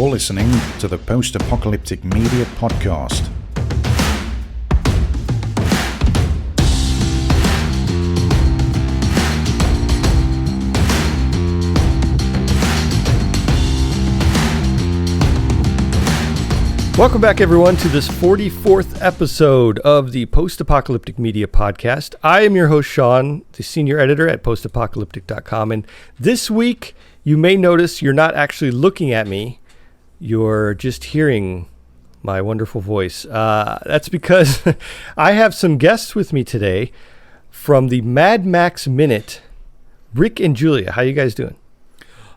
You're listening to the Post-Apocalyptic Media Podcast. Welcome back, everyone, to this 44th episode of the Post-Apocalyptic Media Podcast. I am your host, Shawn, the senior editor at post-apocalyptic.com. And this week, you may notice you're not actually looking at me. You're just hearing my wonderful voice. That's because I have some guests with me today from the Mad Max Minute. Rick and Julia, how you guys doing?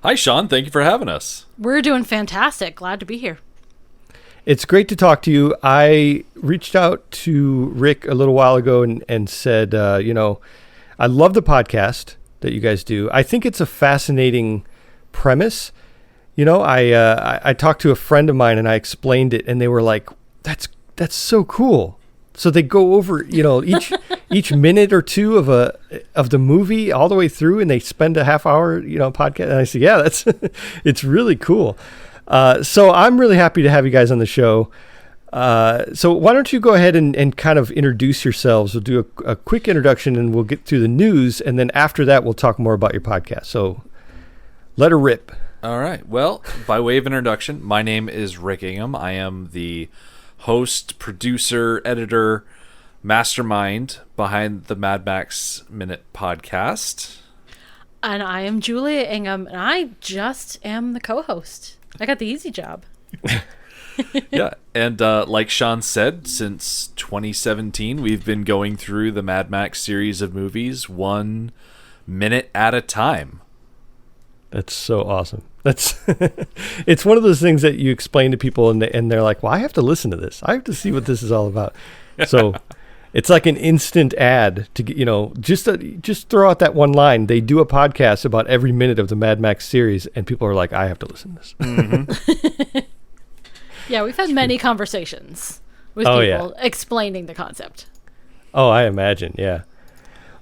Hi, Shawn. Thank you for having us. We're doing fantastic. Glad to be here. It's great to talk to you. I reached out to Rick a little while ago and said, I love the podcast that you guys do. I think it's a fascinating premise. I talked to a friend of mine and I explained it, and they were like, "That's so cool." So they go over, each minute or two of the movie all the way through, and they spend a half hour, podcast. And I said, "Yeah, it's really cool." So I'm really happy to have you guys on the show. So why don't you go ahead and kind of introduce yourselves. We'll do a quick introduction and we'll get through the news. And then after that, we'll talk more about your podcast. So let her rip. All right. Well, by way of introduction, my name is Rick Ingham. I am the host, producer, editor, mastermind behind the Mad Max Minute podcast. And I am Julia Ingham, and I just am the co-host. I got the easy job. Yeah, and like Shawn said, since 2017, we've been going through the Mad Max series of movies 1 minute at a time. That's so awesome. It's one of those things that you explain to people and they're like, well, I have to listen to this. I have to see what this is all about. So it's like an instant ad to get, just throw out that one line. They do a podcast about every minute of the Mad Max series, and people are like, I have to listen to this. Mm-hmm. Yeah, we've had many conversations with people explaining the concept. Oh, I imagine. Yeah.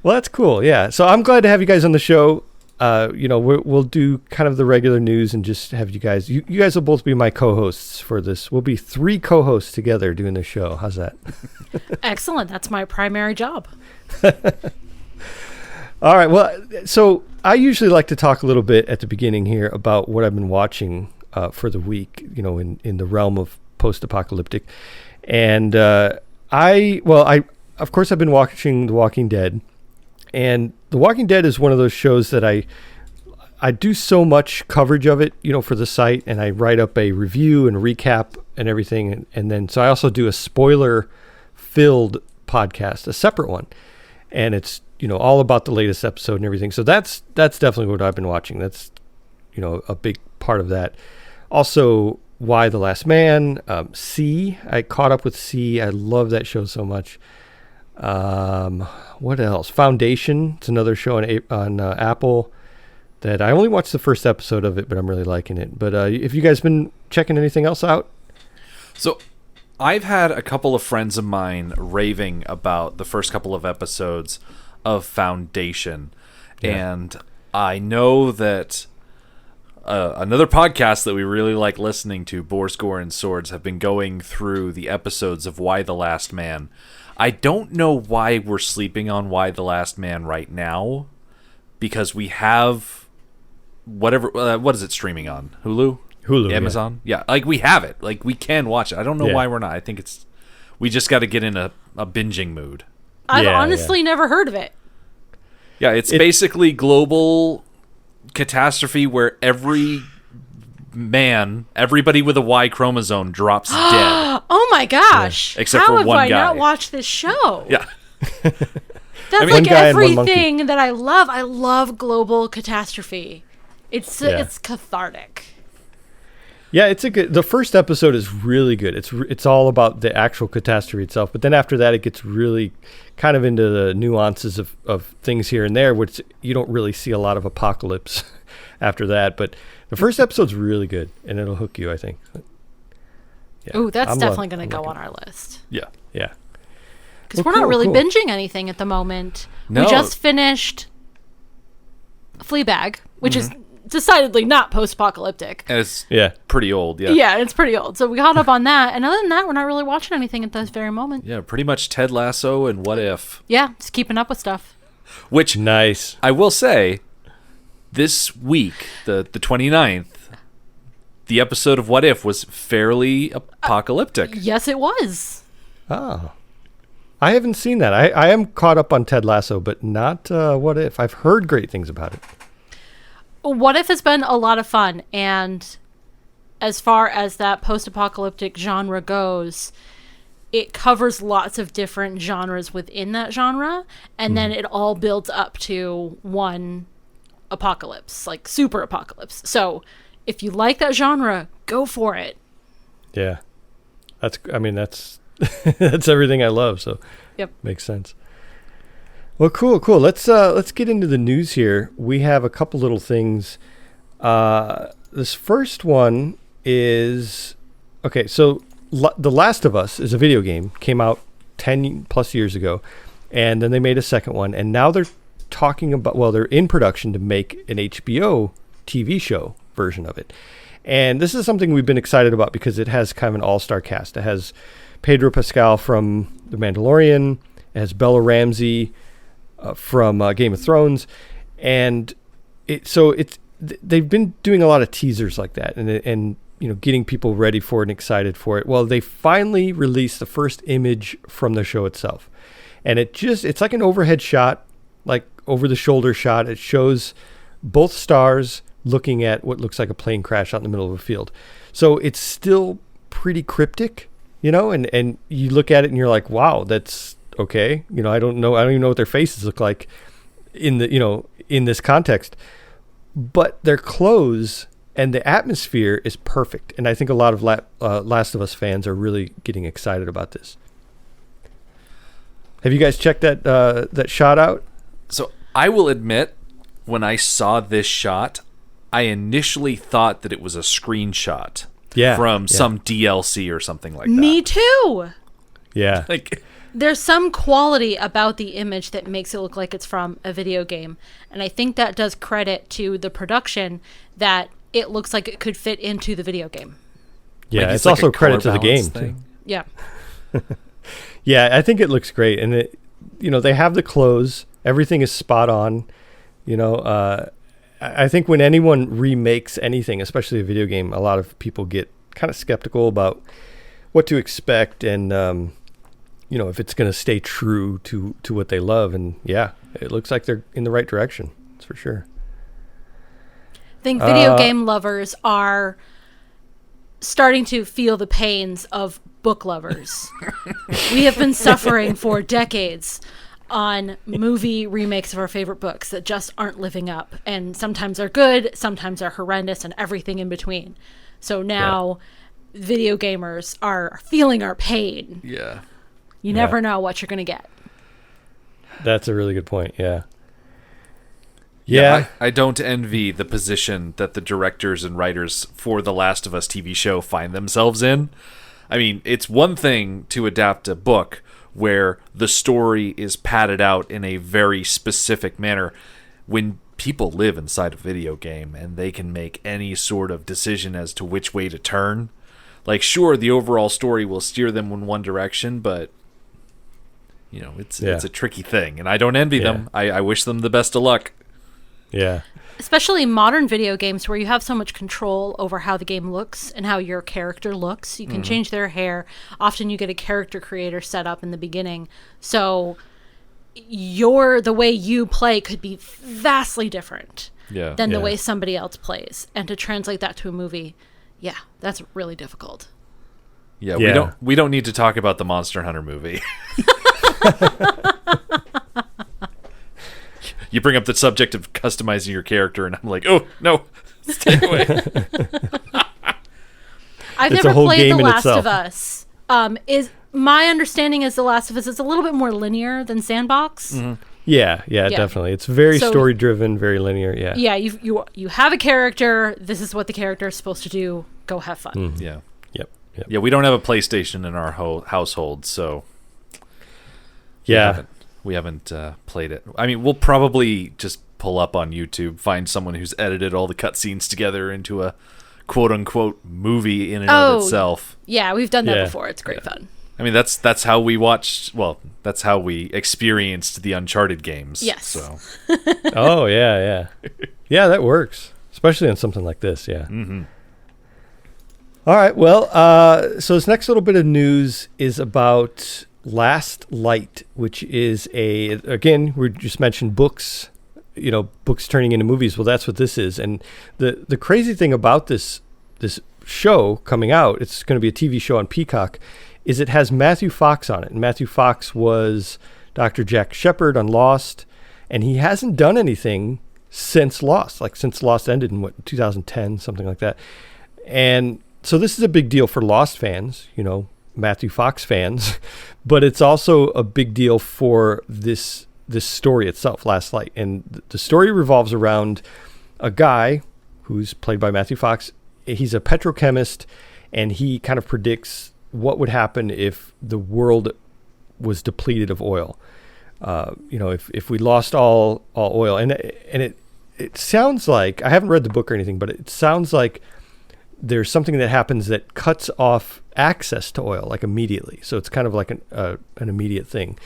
Well, that's cool. Yeah. So I'm glad to have you guys on the show. We'll do kind of the regular news and just have you guys. You guys will both be my co-hosts for this. We'll be 3 co-hosts together doing the show. How's that? Excellent. That's my primary job. All right. Well, so I usually like to talk a little bit at the beginning here about what I've been watching for the week, in the realm of post-apocalyptic. And I've been watching The Walking Dead. And The Walking Dead is one of those shows that I do so much coverage of it, for the site, and I write up a review and recap and everything. And then, so I also do a spoiler-filled podcast, a separate one. And it's, all about the latest episode and everything. So that's definitely what I've been watching. That's, a big part of that. Also, Y: The Last Man, C. I caught up with C. I love that show so much. What else? Foundation. It's another show on Apple that I only watched the first episode of it, but I'm really liking it. But if you guys been checking anything else out? So I've had a couple of friends of mine raving about the first couple of episodes of Foundation. Yeah. And I know that another podcast that we really like listening to, Boar, Score, and Swords, have been going through the episodes of Y: The Last Man. I don't know why we're sleeping on Y: The Last Man right now, because we have whatever. What is it streaming on? Hulu, Amazon. Yeah, we have it. We can watch it. I don't know why we're not. I think we just got to get in a binging mood. I've honestly never heard of it. Yeah, it's basically global catastrophe where everybody with a Y chromosome drops dead. Oh my gosh. Yeah. Except How for one guy. How have I not watched this show? Yeah. That's everything that I love. I love global catastrophe. It's cathartic. Yeah, the first episode is really good. It's all about the actual catastrophe itself, but then after that it gets really kind of into the nuances of things here and there, which you don't really see a lot of apocalypse after that. But the first episode's really good, and it'll hook you, I think. Yeah, ooh, that's definitely going to go on our list. Yeah. Yeah. Because we're not really binging anything at the moment. No. We just finished Fleabag, which is decidedly not post-apocalyptic. And it's Yeah. pretty old, yeah. Yeah, it's pretty old. So we caught up on that. And other than that, we're not really watching anything at this very moment. Yeah, pretty much Ted Lasso and What If. Yeah, just keeping up with stuff. Which, Nice. I will say, this week, the 29th, the episode of What If was fairly apocalyptic. Yes, it was. Oh. I haven't seen that. I am caught up on Ted Lasso, but not What If. I've heard great things about it. What If has been a lot of fun. And as far as that post-apocalyptic genre goes, it covers lots of different genres within that genre. And then it all builds up to one apocalypse, like super apocalypse. So if you like that genre, go for it. Yeah. That's that's everything I love, so Yep. makes sense. Well, cool. Let's get into the news here. We have a couple little things. This first one is okay. So, The Last of Us is a video game. Came out 10 plus years ago, and then they made a second one, and now they're talking about. Well, they're in production to make an HBO TV show version of it, and this is something we've been excited about because it has kind of an all-star cast. It has Pedro Pascal from The Mandalorian. It has Bella Ramsey from Game of Thrones, and they've been doing a lot of teasers like that, and getting people ready for it and excited for it. Well, they finally released the first image from the show itself, and it's like an overhead shot, like over the shoulder shot. It shows both stars looking at what looks like a plane crash out in the middle of a field. So it's still pretty cryptic, and you look at it and you're like, wow, that's okay. I don't even know what their faces look like in this context, but their clothes and the atmosphere is perfect. And I think a lot of Last of Us fans are really getting excited about this. Have you guys checked that shot out? So I will admit, when I saw this shot, I initially thought that it was a screenshot from some DLC or something like that. Me too. Yeah. Like, There's some quality about the image that makes it look like it's from a video game. And I think that does credit to the production that it looks like it could fit into the video game. Yeah, like it's like also a credit to color the game balance too. thing. Yeah. Yeah, I think it looks great, and they have the clothes. Everything is spot on. I think when anyone remakes anything, especially a video game, a lot of people get kind of skeptical about what to expect, and if it's going to stay true to what they love. And yeah, it looks like they're in the right direction. That's for sure. I think video game lovers are starting to feel the pains of book lovers. We have been suffering for decades on movie remakes of our favorite books that just aren't living up, and sometimes are good, sometimes are horrendous, and everything in between. So now video gamers are feeling our pain. Yeah. You never know what you're going to get. That's a really good point. Yeah. Yeah, I don't envy the position that the directors and writers for The Last of Us TV show find themselves in. I mean, it's one thing to adapt a book where the story is padded out in a very specific manner. When people live inside a video game and they can make any sort of decision as to which way to turn, like, sure, the overall story will steer them in one direction, but it's a tricky thing, and I don't envy them. I wish them the best of luck. Yeah. Especially modern video games where you have so much control over how the game looks and how your character looks. You can change their hair. Often you get a character creator set up in the beginning. So the way you play could be vastly different than the way somebody else plays. And to translate that to a movie, that's really difficult. Yeah, we don't need to talk about the Monster Hunter movie. You bring up the subject of customizing your character, and I'm like, oh, no, stay away. I've never played The Last of Us. My understanding is The Last of Us is a little bit more linear than Sandbox. Mm-hmm. Yeah, definitely. It's very story-driven, very linear, Yeah, you have a character. This is what the character is supposed to do. Go have fun. Mm-hmm. Yeah. Yep. Yeah, we don't have a PlayStation in our household, so... Yeah. We haven't played it. I mean, we'll probably just pull up on YouTube, find someone who's edited all the cutscenes together into a quote-unquote movie in and of itself. Yeah, we've done that before. It's great fun. I mean, that's how we watched. Well, that's how we experienced the Uncharted games. Yes. So. Oh yeah. That works, especially on something like this. Yeah. Mm-hmm. All right. Well, so this next little bit of news is about Last Light, which is again, we just mentioned books. Books turning into movies. Well, that's what this is. And the crazy thing about this show coming out, it's going to be a TV show on Peacock, is it has Matthew Fox on it. And Matthew Fox was Dr. Jack Shephard on Lost, and he hasn't done anything since Lost, since Lost ended in 2010, something like that. And so this is a big deal for Lost fans, Matthew Fox fans, but it's also a big deal for this story itself, Last Light. And the story revolves around a guy who's played by Matthew Fox. He's a petrochemist, and he kind of predicts what would happen if the world was depleted of oil. If we lost all oil, and it sounds like, I haven't read the book or anything, but it sounds like there's something that happens that cuts off access to oil immediately. So it's kind of like an immediate thing.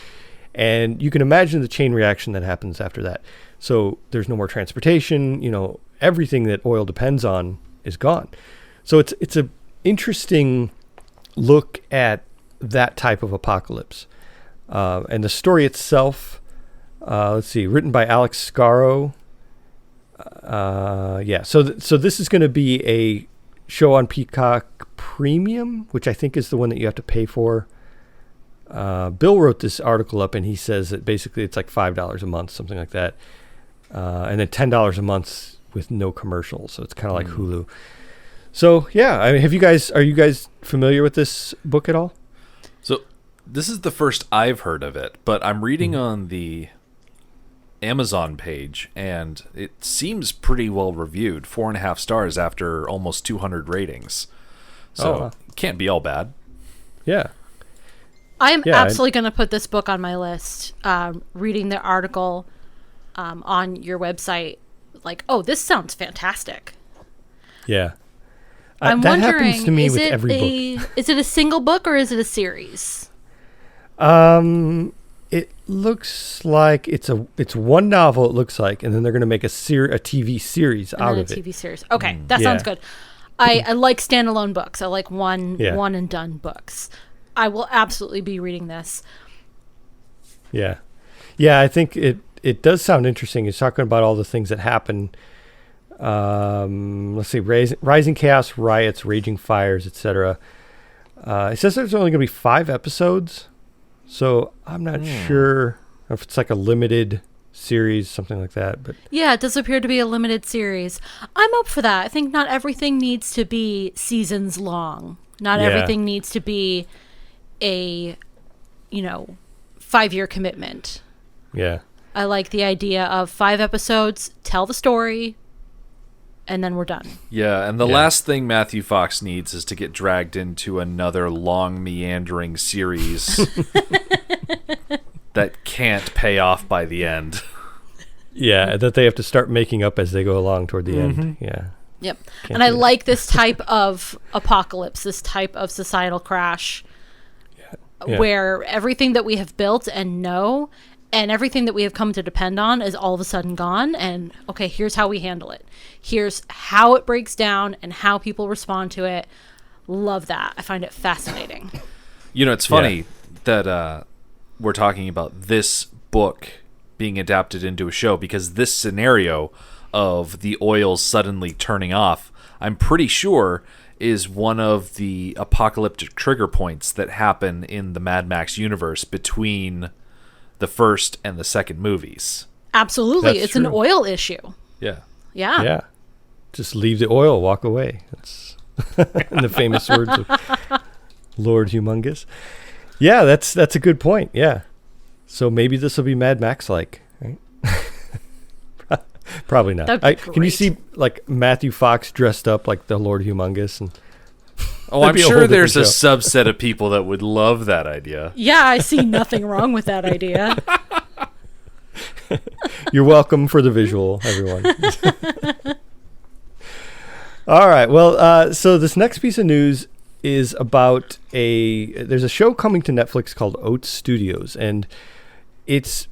And you can imagine the chain reaction that happens after that. So there's no more transportation, everything that oil depends on is gone. So it's a interesting look at that type of apocalypse. And the story itself, written by Alex Scarro. So this is going to be a show on Peacock Premium, which I think is the one that you have to pay for. Bill wrote this article up, and he says that basically it's like $5 a month, something like that. And then $10 a month with no commercials. So it's kind of like Hulu. So yeah, I mean, are you guys familiar with this book at all? So this is the first I've heard of it, but I'm reading on the Amazon page, and it seems pretty well reviewed. 4.5 stars after almost 200 ratings. So it can't be all bad. Yeah. I am absolutely going to put this book on my list. Reading the article on your website, this sounds fantastic. Yeah. I'm that wondering, happens to me with every book. Is it a single book or is it a series? It looks like it's one novel. It looks like, and then they're going to make a TV series out of it. A TV series. Okay, that sounds good. I like standalone books. I like one and done books. I will absolutely be reading this. Yeah. I think it does sound interesting. It's talking about all the things that happen. Let's see, rising chaos, riots, raging fires, etc. It says there's only going to be 5 episodes, so I'm not sure if it's like a limited series, something like that. But yeah, it does appear to be a limited series. I'm up for that. I think not everything needs to be seasons long. Not everything needs to be a 5-year commitment. Yeah. I like the idea of 5 episodes, tell the story, and then we're done. Yeah, and the last thing Matthew Fox needs is to get dragged into another long, meandering series that can't pay off by the end. Yeah, that they have to start making up as they go along toward the end. Yeah. Yep. And I like this type of apocalypse, this type of societal crash, where everything that we have built and know and everything that we have come to depend on is all of a sudden gone. And okay, here's how we handle it. Here's how it breaks down and how people respond to it. Love that. I find it fascinating. It's funny that we're talking about this book being adapted into a show, because this scenario of the oil suddenly turning off, I'm pretty sure is one of the apocalyptic trigger points that happen in the Mad Max universe between the first and the second movies. Absolutely. That's it's true. an oil issue. Yeah. Yeah. Just leave the oil, walk away. That's in the famous words of Lord Humongous. Yeah, that's a good point. Yeah. So maybe this will be Mad Max-like, right? Probably not. That'd be Can you great. see Matthew Fox dressed up like the Lord Humongous? And Oh, I'm be a whole sure there's a different subset of people that would love that idea. Yeah, I see nothing wrong with that idea. You're welcome for the visual, everyone. All right. Well, so this next piece of news is about there's a show coming to Netflix called Oats Studios, and it's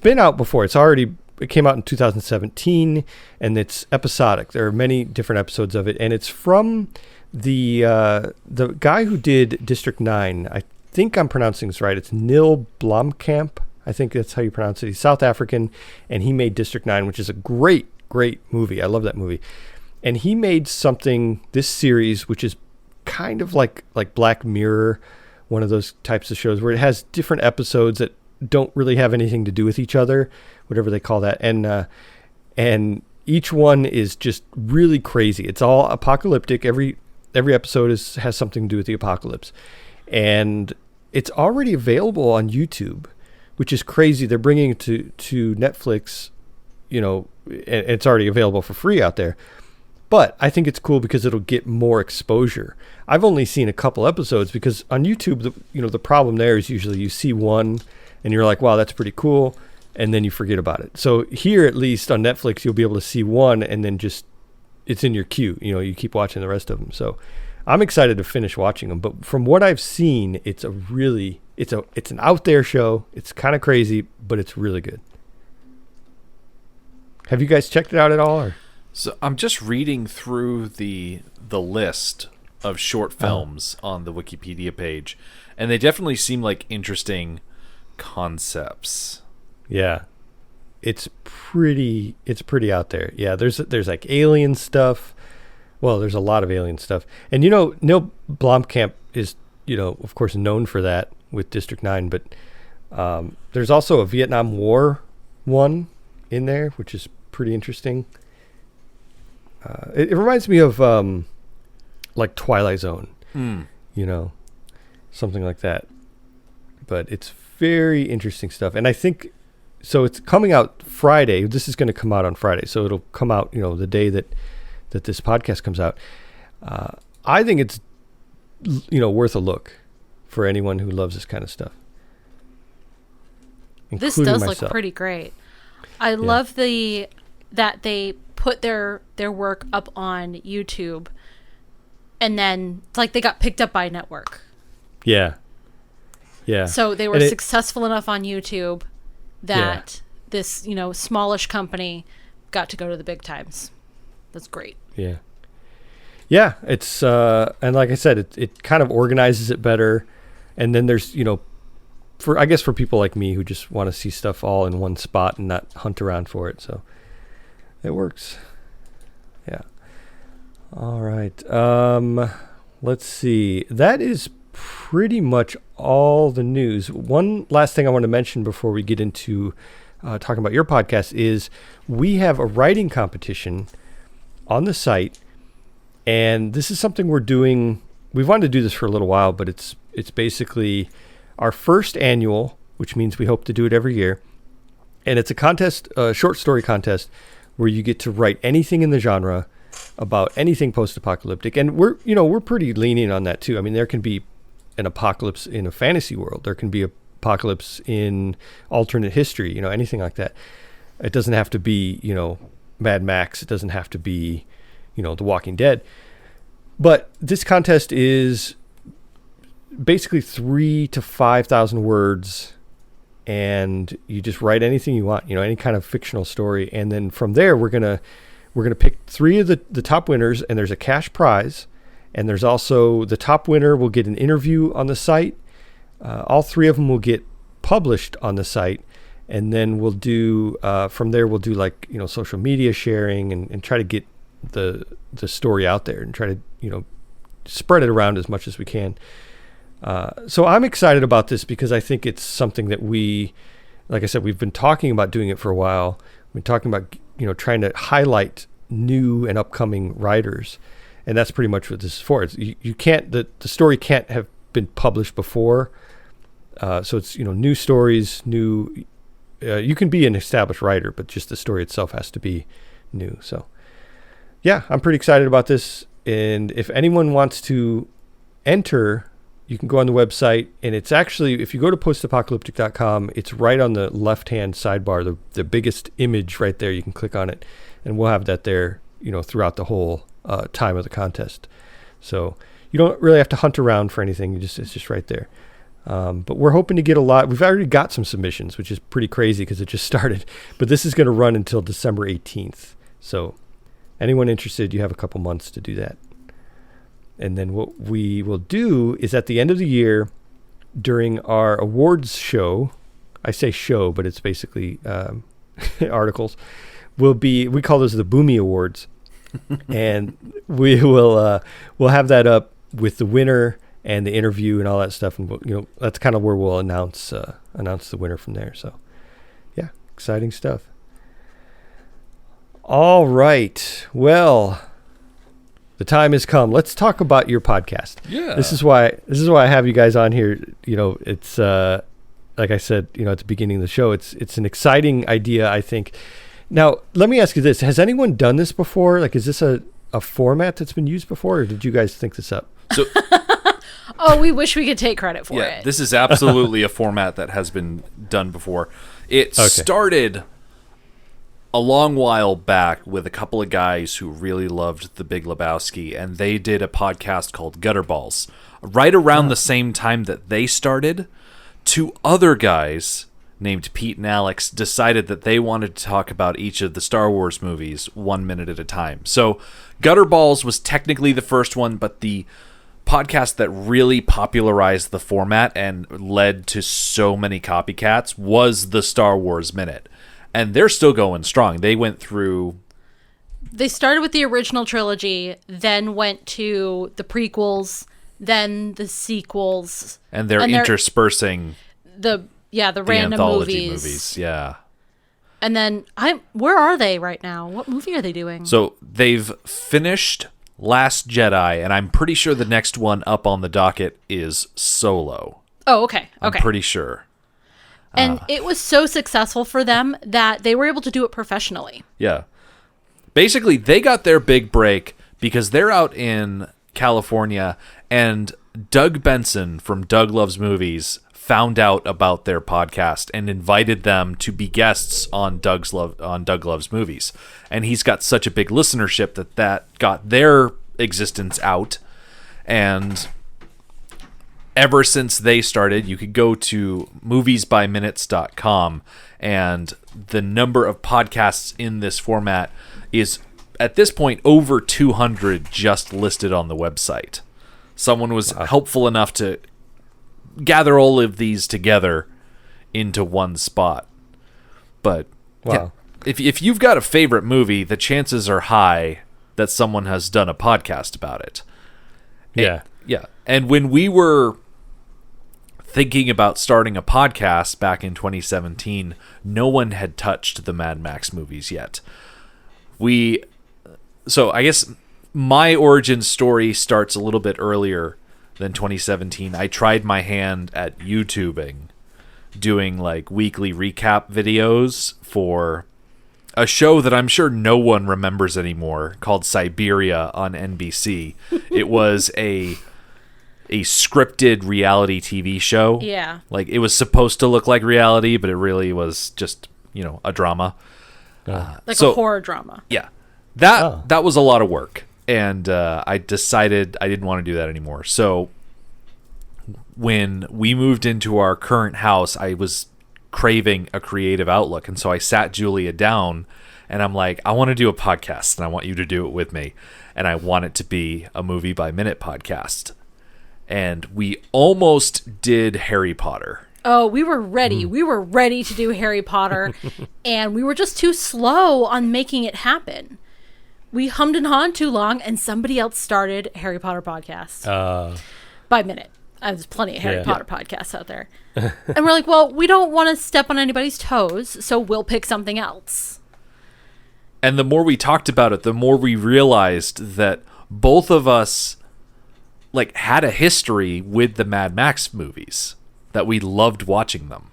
been out before. It came out in 2017, and it's episodic. There are many different episodes of it, and it's from the guy who did District 9. I think I'm pronouncing this right. It's Neil Blomkamp. I think that's how you pronounce it. He's South African, and he made District 9, which is a great, great movie. I love that movie. And he made this series, which is kind of like Black Mirror, one of those types of shows where it has different episodes that don't really have anything to do with each other, whatever they call that. And each one is just really crazy. It's all apocalyptic. Every episode has something to do with the apocalypse. And it's already available on YouTube, which is crazy. They're bringing it to Netflix, and it's already available for free out there. But I think it's cool because it'll get more exposure. I've only seen a couple episodes because on YouTube, the problem there is usually you see one and you're like, wow, that's pretty cool. And then you forget about it. So here, at least on Netflix, you'll be able to see one and then it's in your queue. You keep watching the rest of them. So I'm excited to finish watching them. But from what I've seen, it's an out there show. It's kind of crazy, but it's really good. Have you guys checked it out at all? Or? So I'm just reading through the list of short films on the Wikipedia page, and they definitely seem like interesting concepts. Yeah. It's pretty out there. Yeah, there's like alien stuff. Well, there's a lot of alien stuff. And Neil Blomkamp is, of course known for that with District 9, but there's also a Vietnam War one in there, which is pretty interesting. It reminds me of like Twilight Zone, something like that. But it's very interesting stuff. And I think, so it's coming out Friday. This is going to come out on Friday. So it'll come out, the day that this podcast comes out. I think it's, worth a look for anyone who loves this kind of stuff. This does look pretty great. I love that they put their work up on YouTube, and then it's like they got picked up by a network. Yeah. So they were successful enough on YouTube that this, smallish company got to go to the big times. That's great. Yeah. It's and like I said, it kind of organizes it better, and then there's for people like me who just want to see stuff all in one spot and not hunt around for it. So it works. Yeah. All right. Let's see. That is pretty much all the news. One last thing I want to mention before we get into talking about your podcast is we have a writing competition on the site, and this is something we're doing. We've wanted to do this for a little while, but it's basically our first annual, which means we hope to do it every year. And it's a contest, a short story contest, where you get to write anything in the genre about anything post-apocalyptic. And we're pretty lenient on that too. I mean, there can be an apocalypse in a fantasy world. There can be apocalypse in alternate history, anything like that. It doesn't have to be, Mad Max. It doesn't have to be, The Walking Dead. But this contest is basically 3,000 to 5,000 words, and you just write anything you want, any kind of fictional story. And then from there, we're gonna pick 3 of the top winners, and there's a cash prize. And there's also the top winner will get an interview on the site. All 3 of them will get published on the site. And then we'll do, from there, we'll do like, social media sharing and try to get the story out there and try to, spread it around as much as we can. So I'm excited about this because I think it's something that like I said, we've been talking about doing it for a while. We've been talking about, trying to highlight new and upcoming writers. And that's pretty much what this is for. You can't, the story can't have been published before. So it's, new stories, you can be an established writer, but just the story itself has to be new. So yeah, I'm pretty excited about this. And if anyone wants to enter you can go on the website, and it's actually, if you go to post-apocalyptic.com, it's right on the left-hand sidebar, the biggest image right there. You can click on it, and we'll have that there, throughout the whole time of the contest. So you don't really have to hunt around for anything. It's just right there. But we're hoping to get a lot. We've already got some submissions, which is pretty crazy because it just started. But this is going to run until December 18th. So anyone interested, you have a couple months to do that. And then what we will do is at the end of the year, during our awards show, I say show, but it's basically articles, we call those the Boomy Awards. And we'll have that up with the winner and the interview and all that stuff. And that's kind of where we'll announce the winner from there. So yeah, exciting stuff. All right. Well, the time has come. Let's talk about your podcast. Yeah. This is why I have you guys on here. It's like I said, at the beginning of the show, it's an exciting idea, I think. Now, let me ask you this. Has anyone done this before? Like, is this a format that's been used before, or did you guys think this up? So Oh, we wish we could take credit for it. This is absolutely a format that has been done before. It started a long while back with a couple of guys who really loved The Big Lebowski, and they did a podcast called Gutterballs. Right around the same time that they started, two other guys named Pete and Alex decided that they wanted to talk about each of the Star Wars movies 1 minute at a time. So Gutterballs was technically the first one, but the podcast that really popularized the format and led to so many copycats was the Star Wars Minute. And they're still going strong. They started with the original trilogy, then went to the prequels, then the sequels. And they're interspersing the random anthology movies. Yeah. And then where are they right now? What movie are they doing? So they've finished Last Jedi, and I'm pretty sure the next one up on the docket is Solo. Oh, okay. I'm pretty sure. And it was so successful for them that they were able to do it professionally. Yeah. Basically, they got their big break because they're out in California, and Doug Benson from Doug Loves Movies found out about their podcast and invited them to be guests on Doug Loves Movies. And he's got such a big listenership that got their existence out. And ever since they started, you could go to moviesbyminutes.com, and the number of podcasts in this format is, at this point, over 200 just listed on the website. Someone was helpful enough to gather all of these together into one spot. But yeah, if you've got a favorite movie, the chances are high that someone has done a podcast about it. Yeah. And when we were thinking about starting a podcast back in 2017, no one had touched the Mad Max movies yet. So I guess my origin story starts a little bit earlier than 2017. I tried my hand at YouTubing, doing like weekly recap videos for a show that I'm sure no one remembers anymore called Siberia on NBC. It was a scripted reality TV show. Yeah. Like, it was supposed to look like reality, but it really was just, a drama. A horror drama. Yeah. That was a lot of work. And I decided I didn't want to do that anymore. So when we moved into our current house, I was craving a creative outlook. And so I sat Julia down, and I'm like, I want to do a podcast, and I want you to do it with me. And I want it to be a Movie by Minute podcast. And we almost did Harry Potter. Oh, we were ready. We were ready to do Harry Potter, and we were just too slow on making it happen. We hummed and hawed too long, and somebody else started Harry Potter podcast by minute. There's plenty of Harry Potter podcasts out there. And we're like, well, we don't want to step on anybody's toes, so we'll pick something else. And the more we talked about it, the more we realized that both of us had a history with the Mad Max movies, that we loved watching them.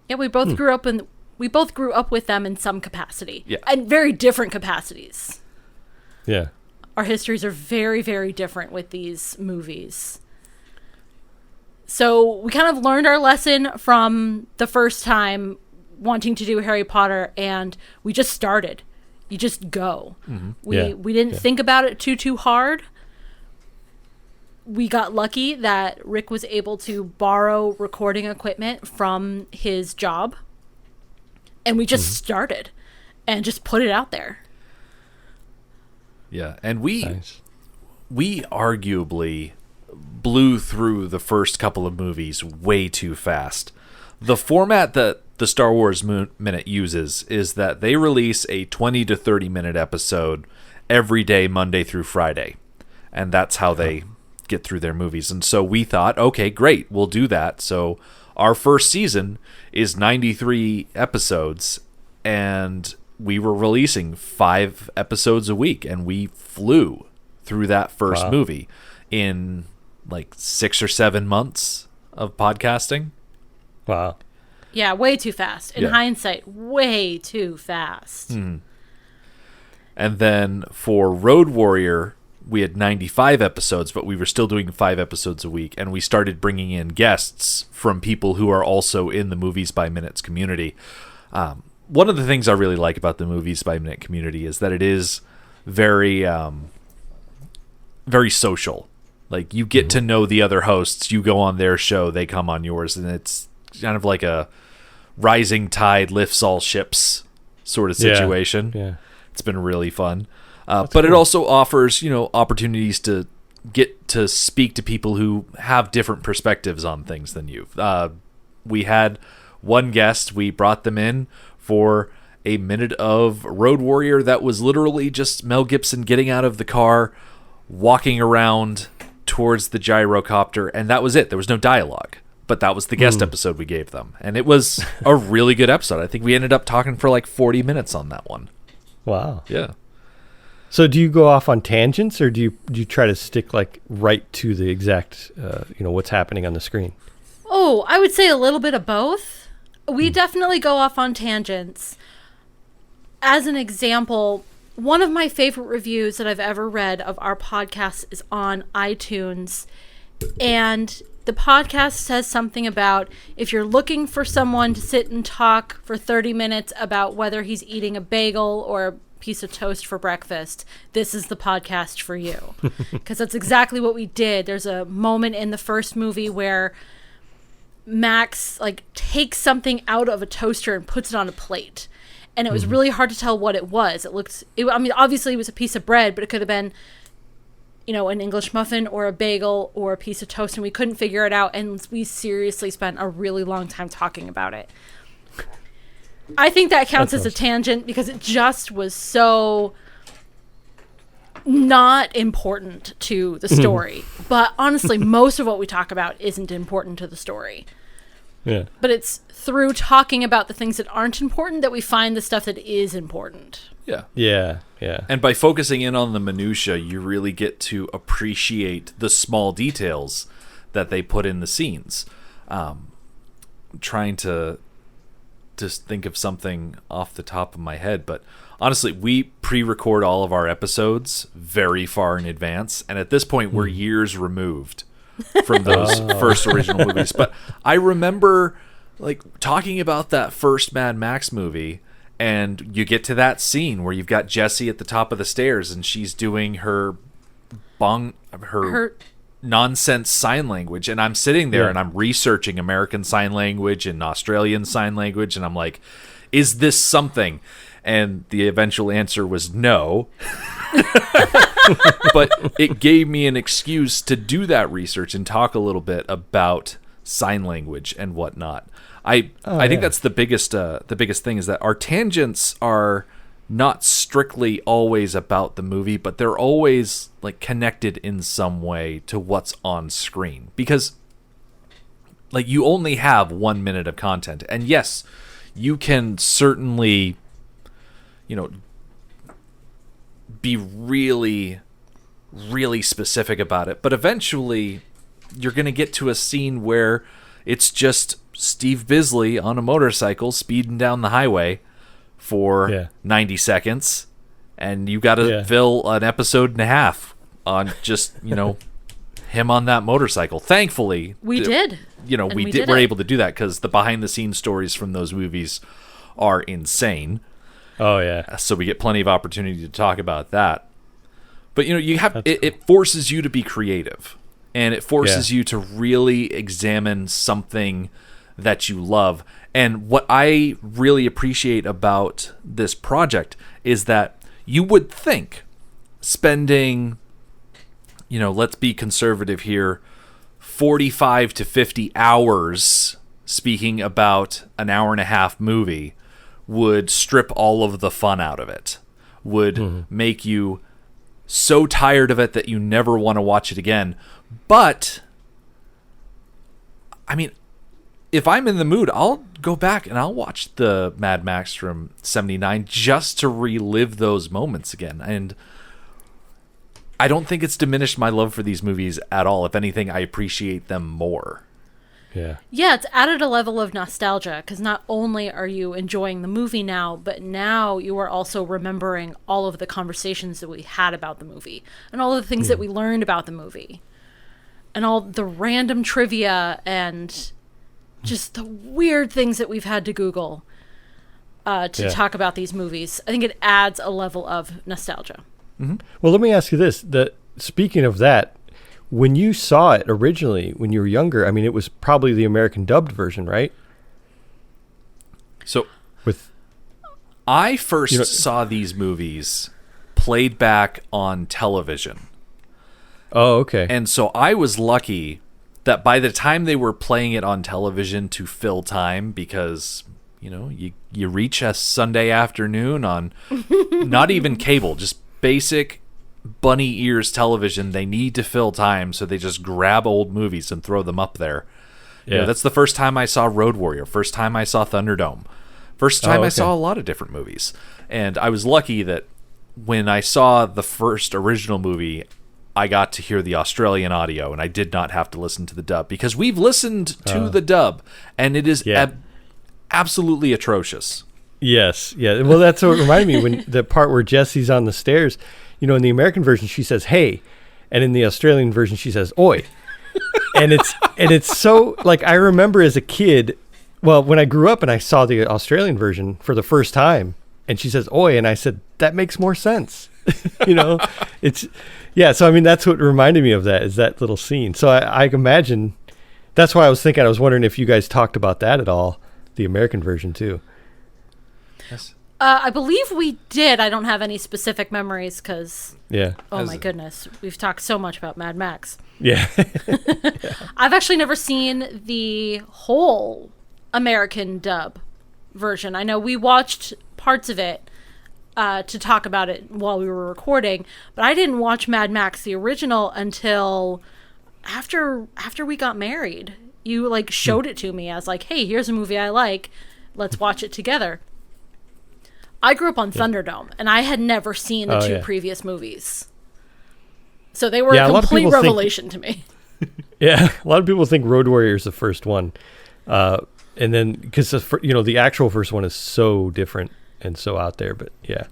Yeah, we both grew up with them in some capacity. Yeah. And very different capacities. Yeah. Our histories are very, very different with these movies. So we kind of learned our lesson from the first time wanting to do Harry Potter, and we just started. You just go. Mm-hmm. We didn't think about it too hard. We got lucky that Rick was able to borrow recording equipment from his job, and we just started and just put it out there. Yeah, and we arguably blew through the first couple of movies way too fast. The format that the Star Wars Minute uses is that they release a 20 to 30 minute episode every day, Monday through Friday. And that's how they get through their movies. And so we thought, okay, great, we'll do that. So our first season is 93 episodes, and we were releasing 5 episodes a week, and we flew through that first movie in like 6 or 7 months of podcasting. Wow. Yeah, way too fast. In hindsight, way too fast. And then for Road Warrior, we had 95 episodes, but we were still doing 5 episodes a week, and we started bringing in guests from people who are also in the Movies by Minutes community. One of the things I really like about the Movies by Minute community is that it is very, very social. Like, you get to know the other hosts. You go on their show, they come on yours, and it's kind of like a rising tide lifts all ships sort of situation. Yeah. It's been really fun. But it also offers, opportunities to get to speak to people who have different perspectives on things than you. We had one guest, we brought them in for a minute of Road Warrior that was literally just Mel Gibson getting out of the car, walking around towards the gyrocopter, and that was it. There was no dialogue. But that was the guest episode we gave them. And it was a really good episode. I think we ended up talking for like 40 minutes on that one. Wow. Yeah. So do you go off on tangents, or do you try to stick like right to the exact, what's happening on the screen? Oh, I would say a little bit of both. We definitely go off on tangents. As an example, one of my favorite reviews that I've ever read of our podcast is on iTunes. And the podcast says something about if you're looking for someone to sit and talk for 30 minutes about whether he's eating a bagel or a piece of toast for breakfast, this is the podcast for you. Because that's exactly what we did. There's a moment in the first movie where Max takes something out of a toaster and puts it on a plate. And it was really hard to tell what it was. Obviously it was a piece of bread, but it could have been an English muffin or a bagel or a piece of toast, and we couldn't figure it out, and we seriously spent a really long time talking about it. I think that counts as a tangent because it just was so not important to the story. But honestly, most of what we talk about isn't important to the story. Yeah. But it's through talking about the things that aren't important that we find the stuff that is important. Yeah. Yeah. Yeah. And by focusing in on the minutia, you really get to appreciate the small details that they put in the scenes. Trying to just think of something off the top of my head, but honestly, we pre-record all of our episodes very far in advance, and at this point, we're years removed from those first original movies. But I remember talking about that first Mad Max movie. And you get to that scene where you've got Jessie at the top of the stairs, and she's doing her nonsense sign language, and I'm sitting there and I'm researching American Sign Language and Australian Sign Language, and I'm like, is this something? And the eventual answer was no. But it gave me an excuse to do that research and talk a little bit about sign language and whatnot. I think that's the biggest thing is that our tangents are not strictly always about the movie, but they're always connected in some way to what's on screen, because you only have 1 minute of content, and yes, you can certainly be really, really specific about it, but eventually you're going to get to a scene where it's just Steve Bisley on a motorcycle speeding down the highway for 90 seconds, and you got to fill an episode and a half on just, him on that motorcycle. Thankfully, We did. You know, And we we did. did We're it. able to do that because the behind-the-scenes stories from those movies are insane. Oh yeah. So we get plenty of opportunity to talk about that. But you know, you have it forces you to be creative, and it forces you to really examine something that you love. And what I really appreciate about this project is that you would think spending, you know, let's be conservative here, 45 to 50 hours speaking about an hour and a half movie would strip all of the fun out of it, would make you so tired of it that you never want to watch it again. But I mean, if I'm in the mood, I'll go back and I'll watch the Mad Max from 79 just to relive those moments again. And I don't think it's diminished my love for these movies at all. If anything, I appreciate them more. Yeah. Yeah, it's added a level of nostalgia because not only are you enjoying the movie now, but now you are also remembering all of the conversations that we had about the movie and all of the things that we learned about the movie and all the random trivia and just the weird things that we've had to Google to talk about these movies. I think it adds a level of nostalgia. Well, let me ask you this: speaking of that, when you saw it originally, when you were younger, I mean, it was probably the American dubbed version, right? So With I first saw these movies played back on television. oh, okay, And so I was lucky that by the time they were playing it on television to fill time, because, you know, you reach a Sunday afternoon on not even cable, just basic bunny ears television, they need to fill time, so they just grab old movies and throw them up there. You know, that's the first time I saw Road Warrior, first time I saw Thunderdome, first time I saw a lot of different movies. And I was lucky that when I saw the first original movie, I got to hear the Australian audio, and I did not have to listen to the dub, because we've listened to the dub, and it is absolutely atrocious. Yes, yeah. Well, that's what reminded me when the part where Jesse's on the stairs. You know, in the American version, she says "hey," and in the Australian version, she says "oi." and it's so, like, I remember as a kid. Well, when I grew up and I saw the Australian version for the first time, and she says "oi," and I said that makes more sense. You know, it's So I mean, that's what reminded me of that, is that little scene. So I imagine that's why I was wondering if you guys talked about that at all, the American version too. Yes. I believe we did. I don't have any specific memories because, Yeah. my goodness, we've talked so much about Mad Max. Yeah. I've actually never seen the whole American dub version. I know we watched parts of it to talk about it while we were recording, but I didn't watch Mad Max the original until after we got married. You like showed it to me as like, hey, here's a movie I like, let's watch it together. I grew up on Thunderdome, and I had never seen the two previous movies, so they were a complete revelation to me. Yeah, a lot of people think Road Warrior is the first one, and then because the actual first one is so different and so out there, but yeah,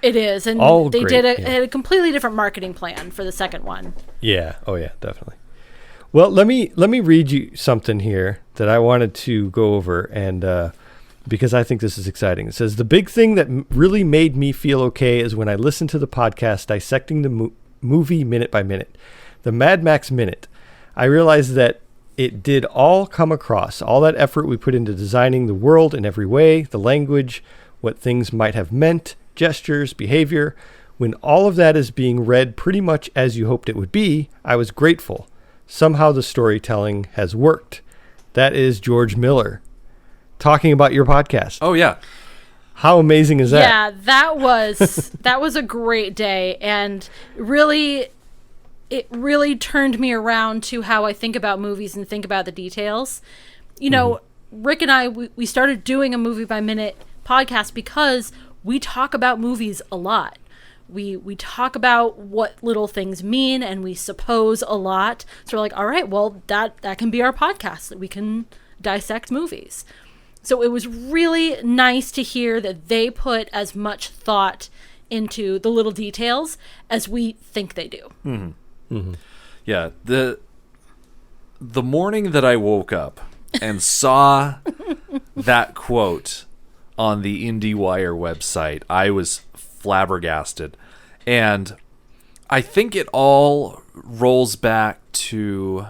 it is, and all they great, had a completely different marketing plan for the second one. Yeah, oh yeah, definitely. Well, let me read you something here that I wanted to go over, and because I think this is exciting. It says, the big thing that really made me feel okay is when I listened to the podcast dissecting the movie minute by minute, the Mad Max Minute. I realized that it did all come across, all that effort we put into designing the world in every way, the language, what things might have meant, gestures, behavior. When all of that is being read pretty much as you hoped it would be, I was grateful. Somehow the storytelling has worked. That is George Miller talking about your podcast. Oh, yeah. How amazing is that? Yeah, that was a great day, and it really turned me around to how I think about movies and think about the details. You know, Rick and I, we started doing a movie by minute podcast because we talk about movies a lot. We talk about what little things mean, and we suppose a lot. So we're like, all right, well, that can be our podcast. We can dissect movies. So it was really nice to hear that they put as much thought into the little details as we think they do. Yeah, the morning that I woke up and saw that quote on the IndieWire website, I was flabbergasted. And I think it all rolls back to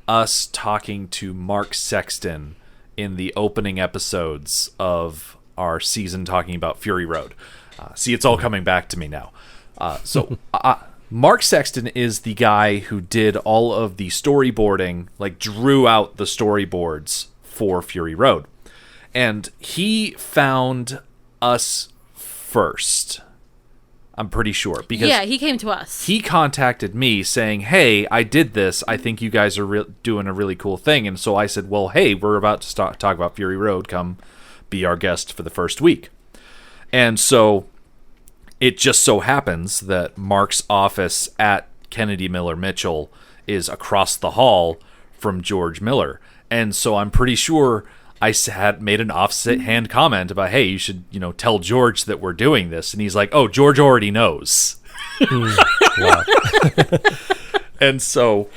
us talking to Mark Sexton in the opening episodes of our season talking about Fury Road. See, it's all coming back to me now. Mark Sexton is the guy who did all of the storyboarding, like drew out the storyboards for Fury Road. And he found us first, I'm pretty sure. Because yeah, he came to us. He contacted me saying, hey, I did this. I think you guys are doing a really cool thing. And so I said, well, hey, we're about to talk about Fury Road. Come be our guest for the first week. And so it just so happens that Mark's office at Kennedy Miller Mitchell is across the hall from George Miller. And so I'm pretty sure I had made an offhand comment about, hey, you should, tell George that we're doing this. And he's like, oh, George already knows. Wow. And so,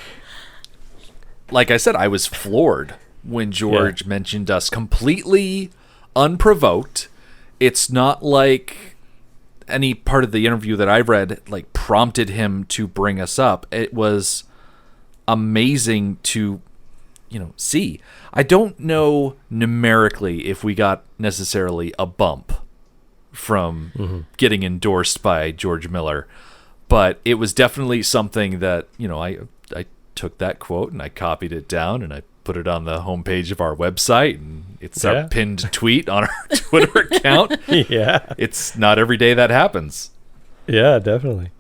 like I said, I was floored when George mentioned us completely unprovoked. It's not like any part of the interview that I read like prompted him to bring us up. It was amazing to see. I don't know numerically if we got necessarily a bump from getting endorsed by George Miller, but it was definitely something that I took that quote and I copied it down and I put it on the homepage of our website, and it's our pinned tweet on our Twitter account. Yeah. It's not every day that happens. Yeah, definitely.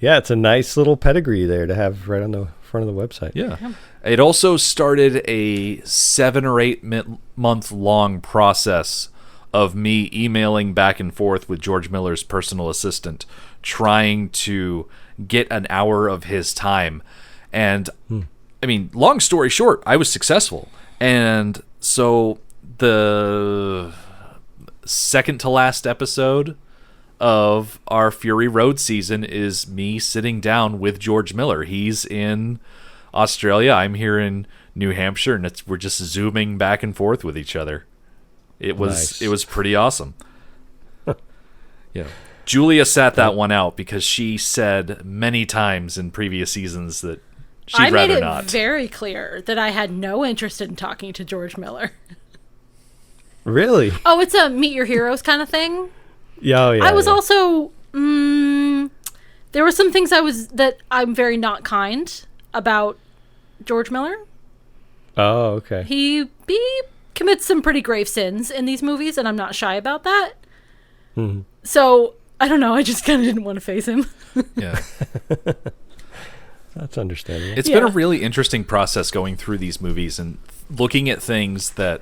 Yeah, it's a nice little pedigree there to have right on the front of the website. Yeah. It also started a 7 or 8 month long process of me emailing back and forth with George Miller's personal assistant, trying to get an hour of his time. And I mean, long story short, I was successful. And so the second to last episode of our Fury Road season is me sitting down with George Miller. He's in Australia. I'm here in New Hampshire, and we're just zooming back and forth with each other. It was pretty awesome. Yeah. Julia sat that one out because she said many times in previous seasons that she'd rather not. I made it very clear that I had no interest in talking to George Miller. Really? Oh, it's a meet your heroes kind of thing. Yeah, I was also there were some things that I'm very not kind about George Miller. Oh, okay. He commits some pretty grave sins in these movies, and I'm not shy about that. So I don't know. I just kind of didn't want to face him. Yeah. That's understandable. It's been a really interesting process going through these movies and looking at things that,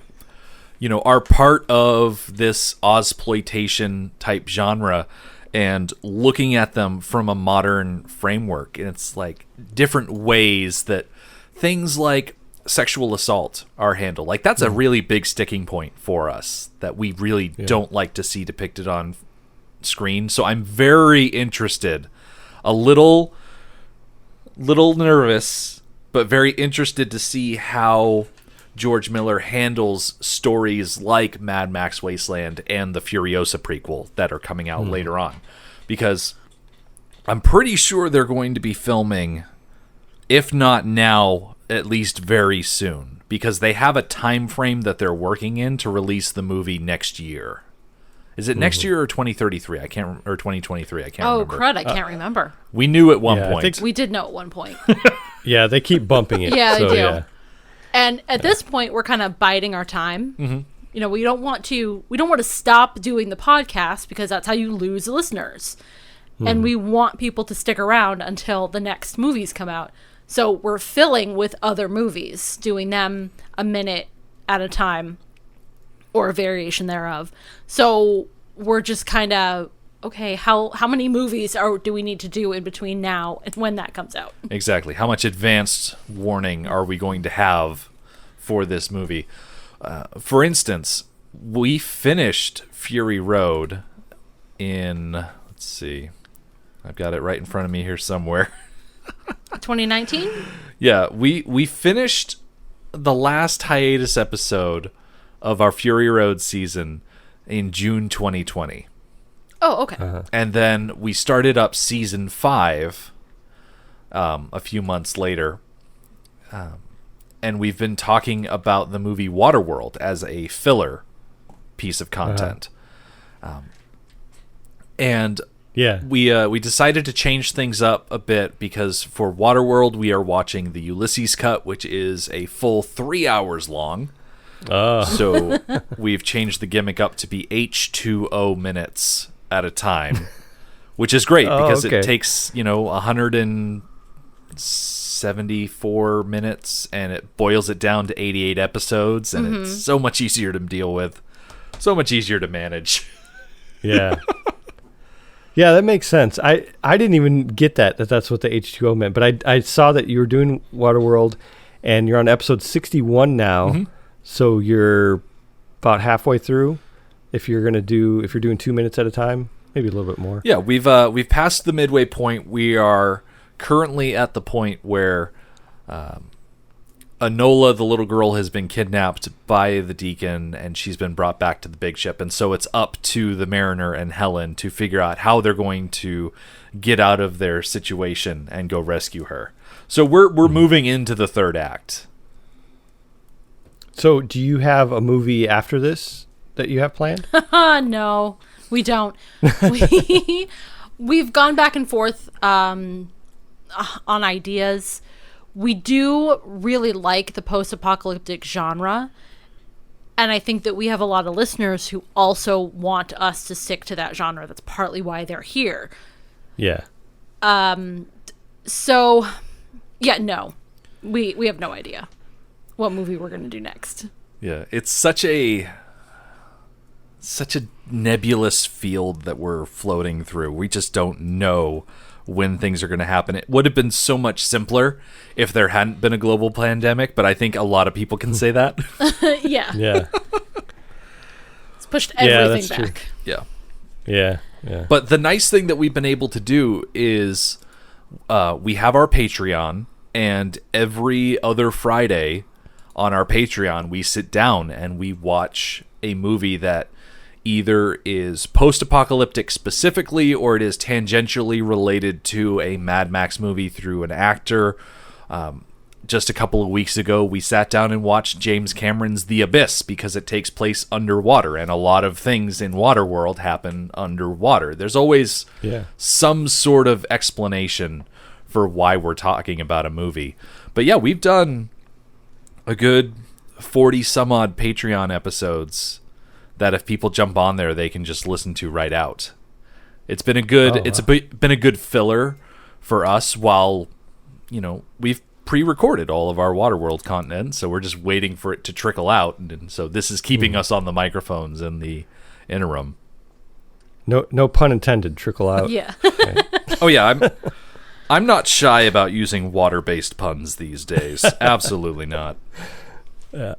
are part of this Ozploitation type genre and looking at them from a modern framework. And it's like different ways that things like sexual assault are handled. Like that's a really big sticking point for us that we really don't like to see depicted on screen. So I'm very interested, a little nervous, but very interested to see how George Miller handles stories like Mad Max Wasteland and the Furiosa prequel that are coming out later on. Because I'm pretty sure they're going to be filming, if not now, at least very soon. Because they have a time frame that they're working in to release the movie next year. Is it next year or 2033? Or 2023? I can't remember. Oh, crud, I can't remember. We knew at one point. We did know at one point. Yeah, they keep bumping it. Yeah, they do. Yeah. And at this point, we're kind of biding our time. We don't want to stop doing the podcast because that's how you lose listeners. And we want people to stick around until the next movies come out. So we're filling with other movies, doing them a minute at a time or a variation thereof. So we're just kind of, okay, how many movies do we need to do in between now and when that comes out? Exactly. How much advanced warning are we going to have for this movie? For instance, we finished Fury Road in, let's see, I've got it right in front of me here somewhere. 2019? Yeah, we finished the last hiatus episode of our Fury Road season in June 2020. Oh, okay. And then we started up season 5 a few months later. And we've been talking about the movie Waterworld as a filler piece of content. And we decided to change things up a bit because for Waterworld we are watching the Ulysses cut, which is a full 3 hours long. So we've changed the gimmick up to be H2O minutes at a time, which is great because it takes 174 minutes and it boils it down to 88 episodes, and it's so much easier to deal with, so much easier to manage. Yeah. Yeah, that makes sense. I didn't even get that's what the H2O meant, but I saw that you were doing Waterworld, and you're on episode 61 now, so you're about halfway through. If you're doing 2 minutes at a time, maybe a little bit more. Yeah, we've passed the midway point. We are currently at the point where Enola, the little girl, has been kidnapped by the Deacon, and she's been brought back to the big ship. And so it's up to the Mariner and Helen to figure out how they're going to get out of their situation and go rescue her. So we're moving into the third act. So do you have a movie after this that you have planned? No, we don't. We've gone back and forth on ideas. We do really like the post-apocalyptic genre, and I think that we have a lot of listeners who also want us to stick to that genre. That's partly why they're here. Yeah. So, yeah, no. We have no idea what movie we're going to do next. Yeah, it's such a nebulous field that we're floating through. We just don't know when things are going to happen. It would have been so much simpler if there hadn't been a global pandemic, but I think a lot of people can say that. Yeah. Yeah. It's pushed everything that's back. Yeah. Yeah. Yeah. But the nice thing that we've been able to do is we have our Patreon, and every other Friday on our Patreon, we sit down and we watch a movie that either is post-apocalyptic specifically, or it is tangentially related to a Mad Max movie through an actor. Just a couple of weeks ago, we sat down and watched James Cameron's The Abyss because it takes place underwater, and a lot of things in Waterworld happen underwater. There's always some sort of explanation for why we're talking about a movie. But yeah, we've done a good 40 some odd Patreon episodes that if people jump on there, they can just listen to right out. It's been a good been a good filler for us while, we've pre-recorded all of our Waterworld content, so we're just waiting for it to trickle out, and so this is keeping us on the microphones in the interim. No pun intended, trickle out. Yeah. Okay. Oh yeah, I'm not shy about using water-based puns these days. Absolutely not. Yeah.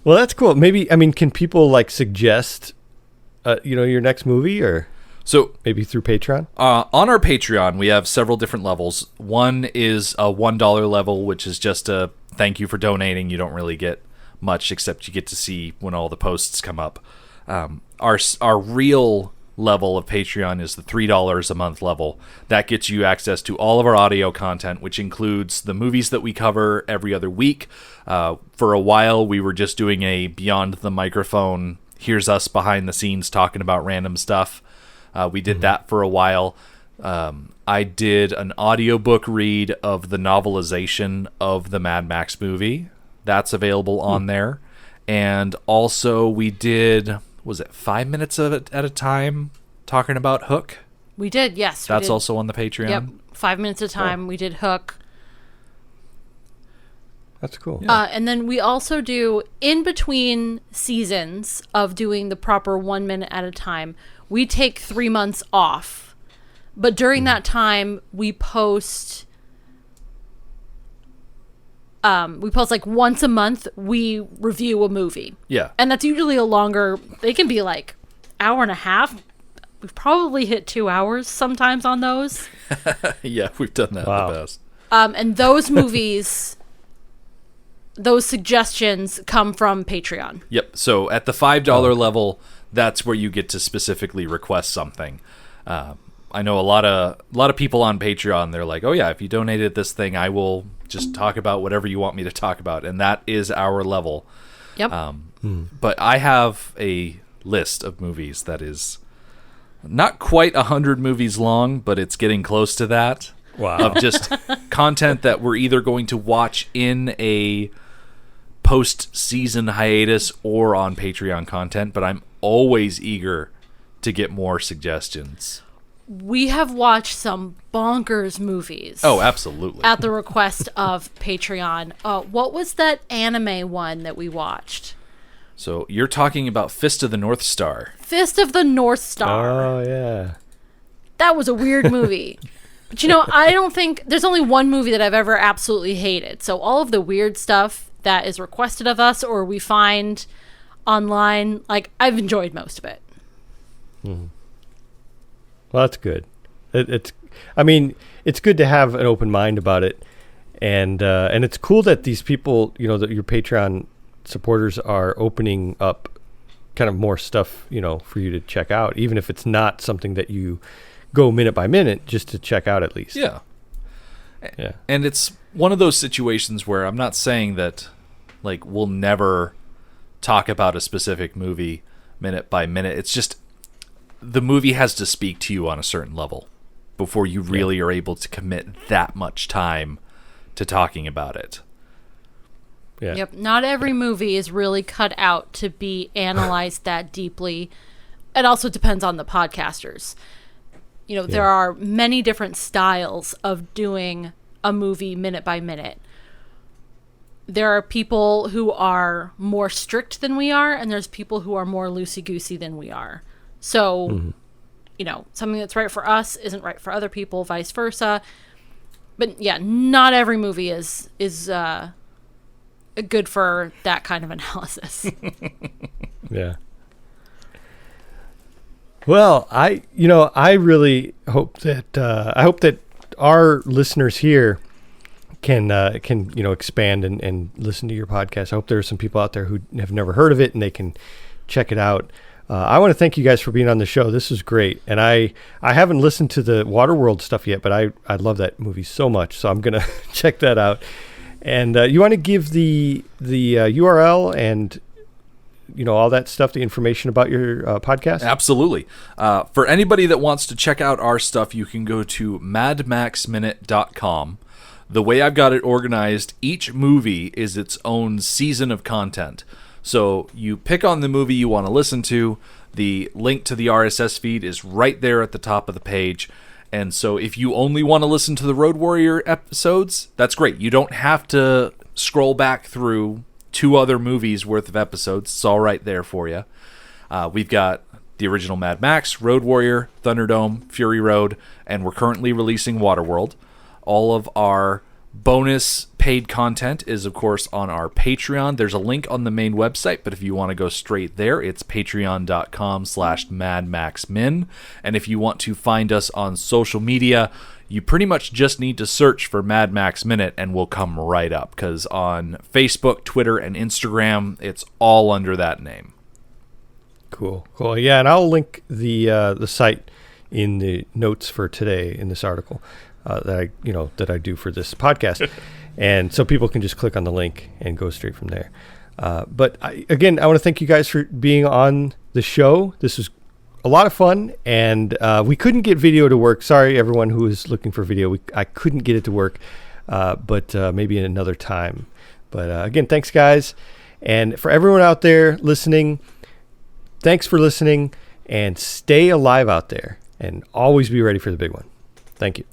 Well, that's cool. Maybe, can people suggest, your next movie, or so maybe through Patreon? On our Patreon, we have several different levels. One is a $1 level, which is just a thank you for donating. You don't really get much, except you get to see when all the posts come up. Our real level of Patreon is the $3 a month level. That gets you access to all of our audio content, which includes the movies that we cover every other week. For a while, we were just doing a Beyond the Microphone, here's us behind the scenes talking about random stuff. We did that for a while. I did an audiobook read of the novelization of the Mad Max movie. That's available on there. And also we did, was it 5 minutes of it at a time talking about Hook? We did, yes. That's also on the Patreon? Yep, 5 minutes at a time. We did Hook. That's cool. And then we also do, in between seasons of doing the proper 1 minute at a time, we take 3 months off. But during that time, we post once a month, we review a movie. Yeah. And that's usually a longer, they can be hour and a half, we've probably hit 2 hours sometimes on those. Yeah, we've done that Wow. the best. And those movies, those suggestions come from Patreon. Yep. So at the $5 level, that's where you get to specifically request something. I know a lot of people on Patreon. They're like, "Oh yeah, if you donated this thing, I will just talk about whatever you want me to talk about," and that is our level. Yep. But I have a list of movies that is not quite 100 movies long, but it's getting close to that. Wow. Of just content that we're either going to watch in a post-season hiatus or on Patreon content, but I'm always eager to get more suggestions. We have watched some bonkers movies. Oh, absolutely. At the request of Patreon. What was that anime one that we watched? So you're talking about Fist of the North Star. Fist of the North Star. Oh, yeah. That was a weird movie. But I don't think there's only one movie that I've ever absolutely hated. So all of the weird stuff that is requested of us or we find online, like, I've enjoyed most of it. Mm-hmm. Well, that's good. It's good to have an open mind about it, and it's cool that these people, that your Patreon supporters are opening up kind of more stuff, for you to check out, even if it's not something that you go minute by minute, just to check out at least. Yeah. Yeah. And it's one of those situations where I'm not saying that, like, we'll never talk about a specific movie minute by minute. It's just the movie has to speak to you on a certain level before you really are able to commit that much time to talking about it. Yeah. Yep. Not every movie is really cut out to be analyzed that deeply. It also depends on the podcasters. There are many different styles of doing a movie minute by minute. There are people who are more strict than we are, and there's people who are more loosey-goosey than we are. So, something that's right for us isn't right for other people, vice versa. But yeah, not every movie is good for that kind of analysis. Yeah. Well, I really hope that our listeners here can expand and listen to your podcast. I hope there are some people out there who have never heard of it and they can check it out. I want to thank you guys for being on the show. This is great. And I haven't listened to the Waterworld stuff yet, but I love that movie so much. So I'm going to check that out. And you want to give the URL and all that stuff, the information about your podcast? Absolutely. For anybody that wants to check out our stuff, you can go to madmaxminute.com. The way I've got it organized, each movie is its own season of content. So you pick on the movie you want to listen to. The link to the RSS feed is right there at the top of the page. And so if you only want to listen to the Road Warrior episodes, that's great. You don't have to scroll back through 2 other movies worth of episodes. It's all right there for you. We've got the original Mad Max, Road Warrior, Thunderdome, Fury Road, and we're currently releasing Waterworld. All of our bonus paid content is, of course, on our Patreon. There's a link on the main website, but if you want to go straight there, it's patreon.com/madmaxmin. And if you want to find us on social media, you pretty much just need to search for Mad Max Minute and we'll come right up, because on Facebook, Twitter, and Instagram, it's all under that name. Cool. Yeah, and I'll link the site in the notes for today in this article that I do for this podcast, and so people can just click on the link and go straight from there. But I want to thank you guys for being on the show. This was a lot of fun, and we couldn't get video to work. Sorry, everyone who is looking for video. I couldn't get it to work, but maybe another time. But again, thanks, guys. And for everyone out there listening, thanks for listening, and stay alive out there, and always be ready for the big one. Thank you.